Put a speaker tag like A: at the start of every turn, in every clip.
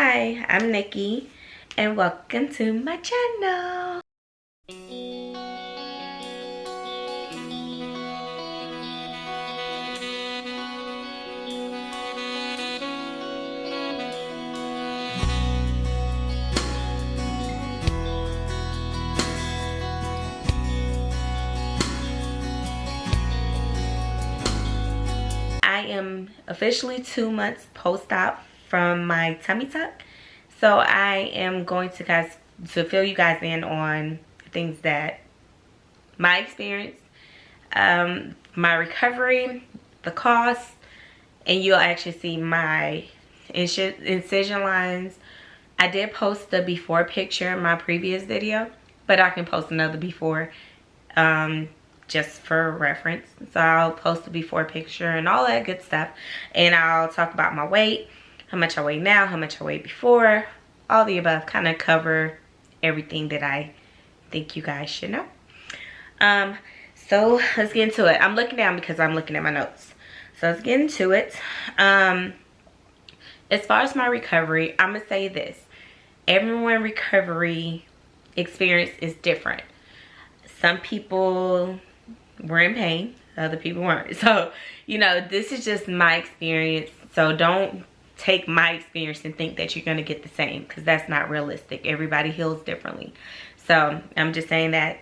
A: Hi, I'm Nikki and welcome to my channel. I am officially 2 months post-op from my tummy tuck. So I am going to fill you guys in on things that my experience, my recovery, the cost, and you'll actually see my incision lines. I did post the before picture in my previous video, but I can post another before just for reference. So I'll post the before picture and all that good stuff, and I'll talk about my weight, how much I weigh now, how much I weighed before, all the above, kind of cover everything that I think you guys should know. So let's get into it. I'm looking down because I'm looking at my notes. So let's get into it. As far as my recovery, I'm gonna say this. Everyone's recovery experience is different. Some people were in pain, other people weren't. So, you know, this is just my experience. So don't take my experience and think that you're gonna get the same, because that's not realistic. Everybody heals differently. So I'm just saying that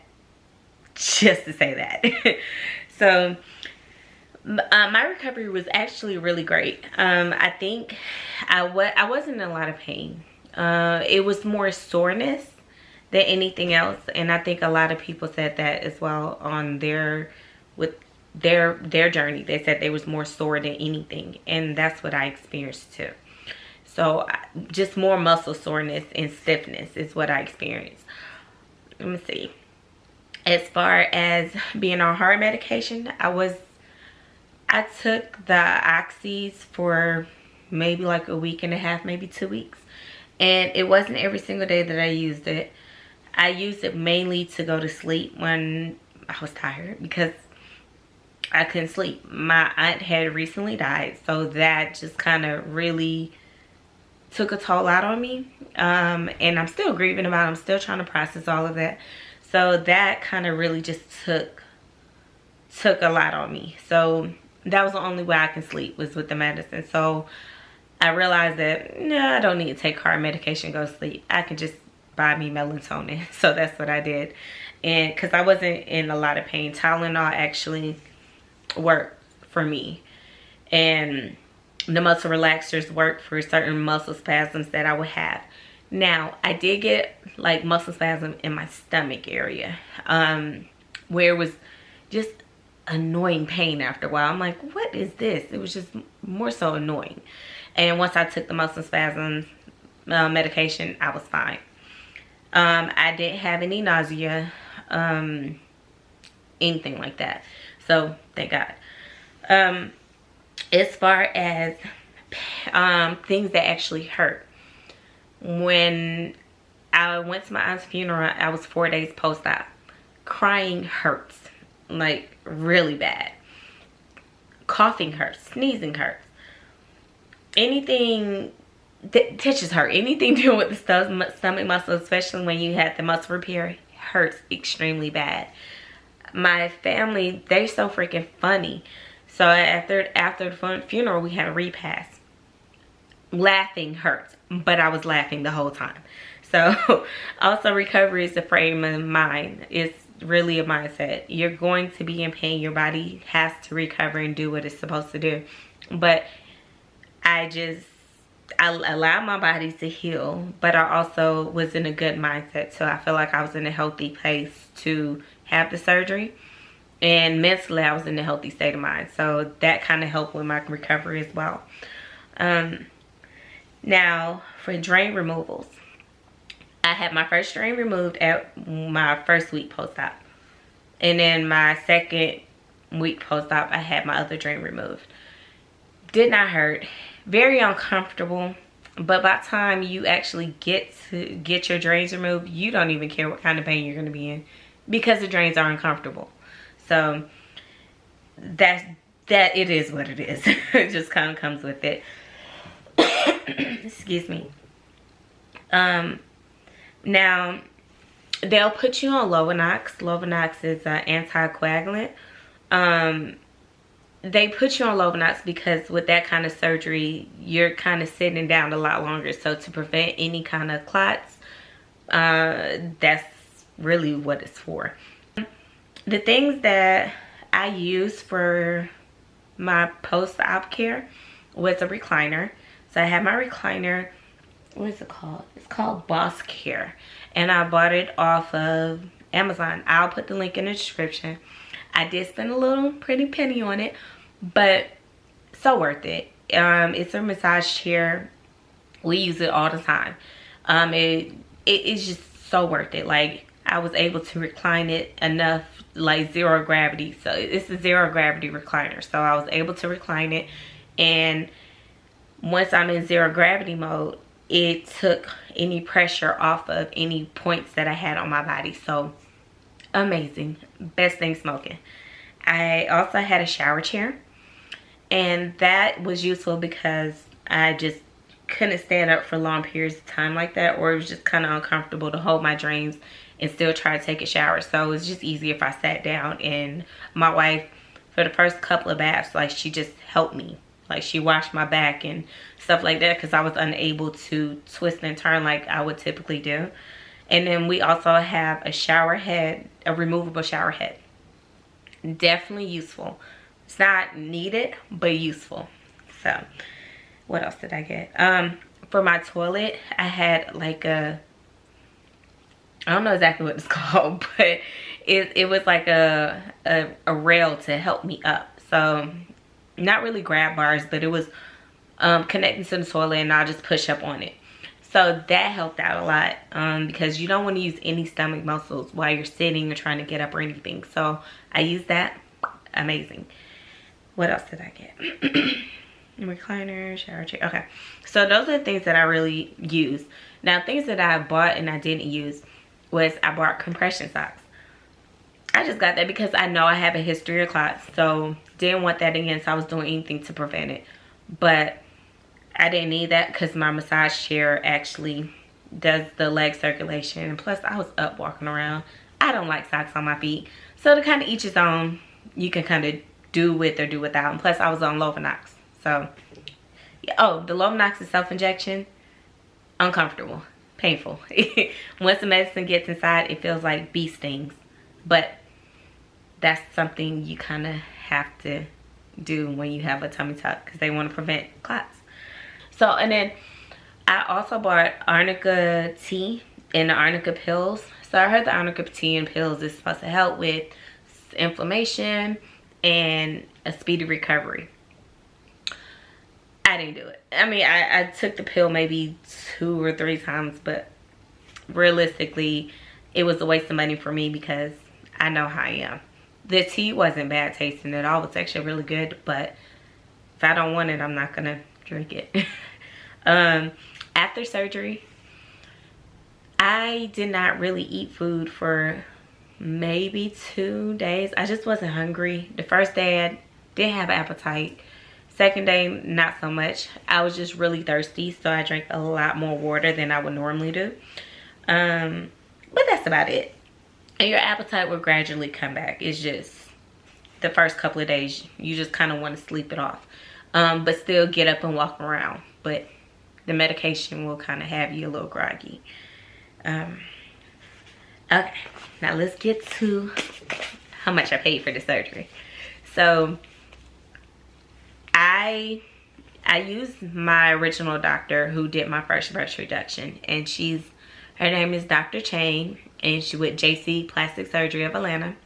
A: just to say that. So my recovery was actually really great. I think I wasn't in a lot of pain. It was more soreness than anything else, and I think a lot of people said that as well on their journey. They said they was more sore than anything, and that's what I experienced too. So just more muscle soreness and stiffness is what I experienced. Let me see. As far as being on heart medication, I took the oxys for maybe like a week and a half, maybe 2 weeks. And it wasn't every single day that I used it. I used it mainly to go to sleep when I was tired, because I couldn't sleep. My aunt had recently died, so that just kind of really took a toll out on me. And I'm still grieving about it. I'm still trying to process all of that. So that kind of really just took a lot on me. So that was the only way I can sleep, was with the medicine. So I realized that, no, I don't need to take heart medication to go to sleep. I can just buy me melatonin. So that's what I did. And because I wasn't in a lot of pain, Tylenol actually worked for me. And the muscle relaxers work for certain muscle spasms that I would have. Now, I did get like muscle spasm in my stomach area, where it was just annoying pain after a while. I'm like, what is this? It was just more so annoying. And once I took the muscle spasm medication, I was fine. I didn't have any nausea, anything like that. So thank God. As far as things that actually hurt, when I went to my aunt's funeral, I was 4 days post-op. Crying hurts, like really bad. Coughing hurts, sneezing hurts. Anything that touches hurt. Anything dealing with the stomach muscle, especially when you had the muscle repair, hurts extremely bad. My family, they're so freaking funny. So after the funeral, we had a repast. Laughing hurts, but I was laughing the whole time. So also, recovery is a frame of mind. It's really a mindset. You're going to be in pain. Your body has to recover and do what it's supposed to do. But I allowed my body to heal, but I also was in a good mindset. So I feel like I was in a healthy place to have the surgery. And mentally, I was in a healthy state of mind. So that kind of helped with my recovery as well. Now, for drain removals, I had my first drain removed at my first week post-op. And then my second week post-op, I had my other drain removed. Did not hurt. Very uncomfortable. But by the time you actually get your drains removed, you don't even care what kind of pain you're going to be in, because the drains are uncomfortable. So that it is what it is. It just kind of comes with it. Excuse me. Now, they'll put you on Lovenox. Lovenox is an anticoagulant. They put you on Lovenox because with that kind of surgery, you're kind of sitting down a lot longer. So to prevent any kind of clots, that's really what it's for. The things that I use for my post-op care was a recliner. So I have my recliner. What is it called? It's called Boss Care. And I bought it off of Amazon. I'll put the link in the description. I did spend a little pretty penny on it, but so worth it. It's a massage chair. We use it all the time. It is just so worth it. Like, I was able to recline it enough, like zero gravity. So it's a zero gravity recliner. So I was able to recline it, and once I'm in zero gravity mode, it took any pressure off of any points that I had on my body. So amazing. Best thing smoking. I also had a shower chair, and that was useful because I just couldn't stand up for long periods of time like that, or it was just kind of uncomfortable to hold my drains and still try to take a shower. So it was just easier if I sat down. And my wife, for the first couple of baths, like, she just helped me. Like, she washed my back and stuff like that because I was unable to twist and turn like I would typically do. And then we also have a shower head, a removable shower head. Definitely useful. It's not needed, but useful. So what else did I get? For my toilet, I had like a, I don't know exactly what it's called, but it was like a rail to help me up. So not really grab bars, but it was connecting to the toilet, and I'll just push up on it. So that helped out a lot, because you don't want to use any stomach muscles while you're sitting or trying to get up or anything. So I used that. Amazing. What else did I get? Recliner, shower chair. Okay, so those are the things that I really use. Now, things that I bought and I didn't use was I bought compression socks. I just got that because I know I have a history of clots, so didn't want that again, so I was doing anything to prevent it. But I didn't need that because my massage chair actually does the leg circulation, and plus I was up walking around. I don't like socks on my feet, so to kind of each his own. You can kind of do with or do without. And plus I was on Lovenox, so yeah. Oh, the Lovenox is self-injection. Uncomfortable, painful. Once the medicine gets inside, it feels like bee stings, but that's something you kind of have to do when you have a tummy tuck because they want to prevent clots. So, and then I also bought Arnica tea and the Arnica Pills. So I heard the Arnica tea and pills is supposed to help with inflammation and a speedy recovery. I didn't do it. I mean, I took the pill maybe 2 or 3 times, but realistically, it was a waste of money for me because I know how I am. The tea wasn't bad tasting at all. It's actually really good, but if I don't want it, I'm not gonna drink it. After surgery, I did not really eat food for maybe 2 days. I just wasn't hungry. The first day I didn't have an appetite. Second day, not so much. I was just really thirsty, so I drank a lot more water than I would normally do. But that's about it. And your appetite will gradually come back. It's just the first couple of days, you just kind of want to sleep it off. But still get up and walk around. But the medication will kind of have you a little groggy. Okay, now let's get to how much I paid for the surgery. So I used my original doctor who did my first breast reduction, and her name is Dr. Chang, and she with JC Plastic Surgery of Atlanta.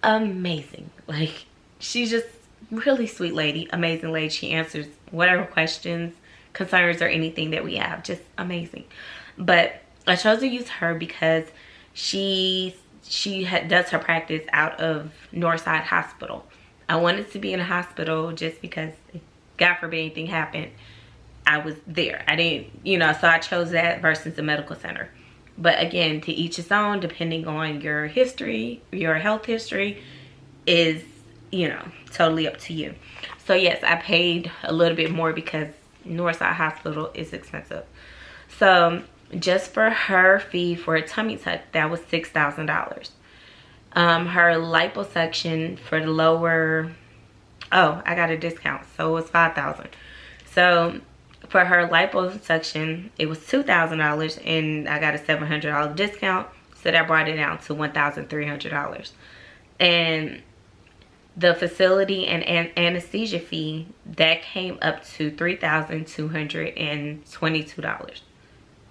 A: Amazing. Like, she's just really sweet lady, amazing lady. She answers whatever questions, concerns, or anything that we have. Just amazing. But I chose to use her because she does her practice out of Northside Hospital. I wanted to be in a hospital just because if God forbid anything happened, I was there. I didn't, so I chose that versus the medical center. But again, to each his own, depending on your history, your health history is, totally up to you. So yes, I paid a little bit more because Northside Hospital is expensive. So just for her fee for a tummy tuck, that was $6,000. Her liposuction for the lower, oh, I got a discount, so it was $5,000. So for her liposuction, it was $2,000, and I got a $700 discount, so that brought it down to $1,300. And the facility and anesthesia fee, that came up to $3,222.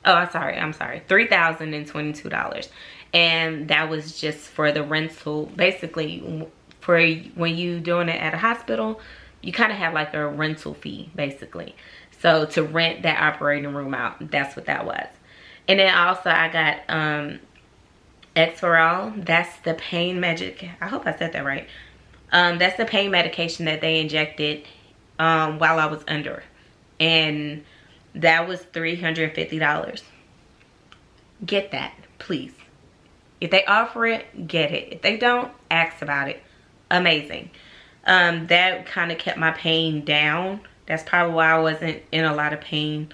A: Oh, I'm sorry, $3,022. And that was just for the rental. Basically, for when you doing it at a hospital, you kind of have like a rental fee, basically. So to rent that operating room out, that's what that was. And then also I got Exforol. That's the pain magic. I hope I said that right. That's the pain medication that they injected while I was under. And that was $350. Get that, please. If they offer it, get it. If they don't, ask about it. Amazing. That kind of kept my pain down. That's probably why I wasn't in a lot of pain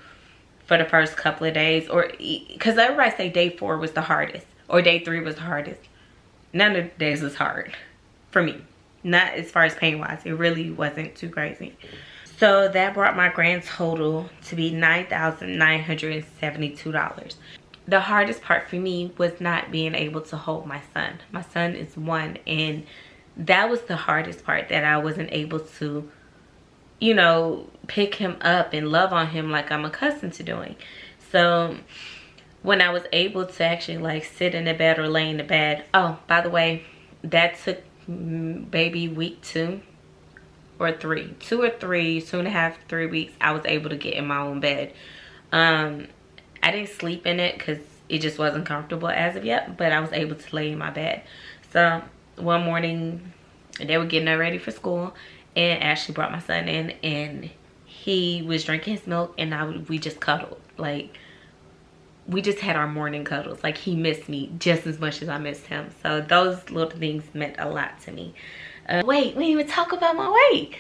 A: for the first couple of days. Or because everybody say day 4 was the hardest, or day 3 was the hardest. None of the days was hard for me. Not as far as pain wise. It really wasn't too crazy. So that brought my grand total to be $9,972. The hardest part for me was not being able to hold my son. My son is 1, and that was the hardest part, that I wasn't able to, you know, pick him up and love on him like I'm accustomed to doing. So when I was able to actually like sit in the bed or lay in the bed, oh, by the way, that took maybe week 2 or 3, 2 or 3, 2.5, 3 weeks, I was able to get in my own bed. I didn't sleep in it because it just wasn't comfortable as of yet, but I was able to lay in my bed. So one morning they were getting ready for school, and Ashley brought my son in, and he was drinking his milk, and we just cuddled. Like, we just had our morning cuddles. Like, he missed me just as much as I missed him. So those little things meant a lot to me. Wait, we didn't even talk about my weight.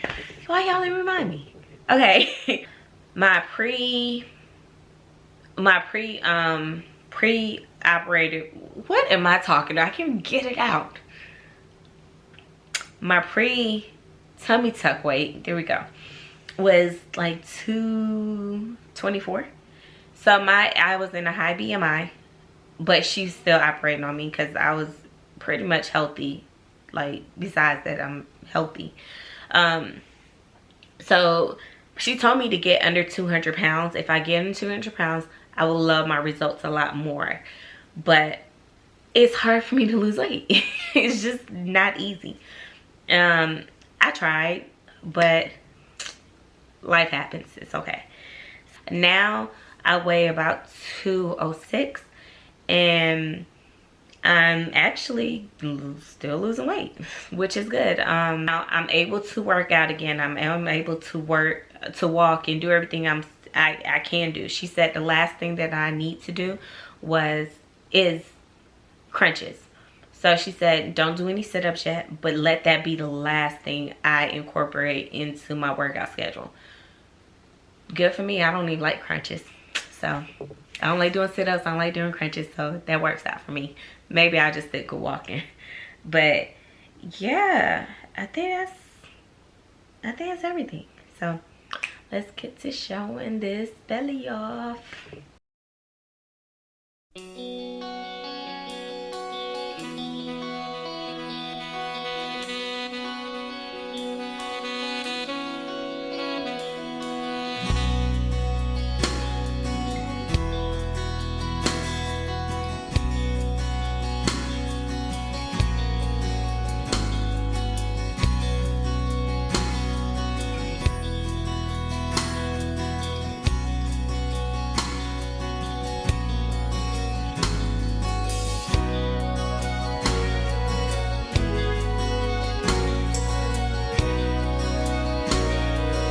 A: Why y'all didn't remind me? Okay. my pre-operated, what am I talking about? I can't get it out. My tummy tuck weight, there we go, was like 224. So I was in a high BMI, but she's still operating on me because I was pretty much healthy. Like, besides that, I'm healthy. So she told me to get under 200 pounds. If I get under 200 pounds, I will love my results a lot more. But it's hard for me to lose weight. It's just not easy. I tried, but life happens. It's okay. Now I weigh about 206, and I'm actually still losing weight, which is good. Now I'm able to work out again. I'm able to walk and do everything I can do. She said the last thing that I need to do is crunches. So she said, don't do any sit-ups yet, but let that be the last thing I incorporate into my workout schedule. Good for me. I don't even like crunches. So I don't like doing sit-ups. I don't like doing crunches. So that works out for me. Maybe I'll just stick with walking. But yeah, I think that's everything. So let's get to showing this belly off.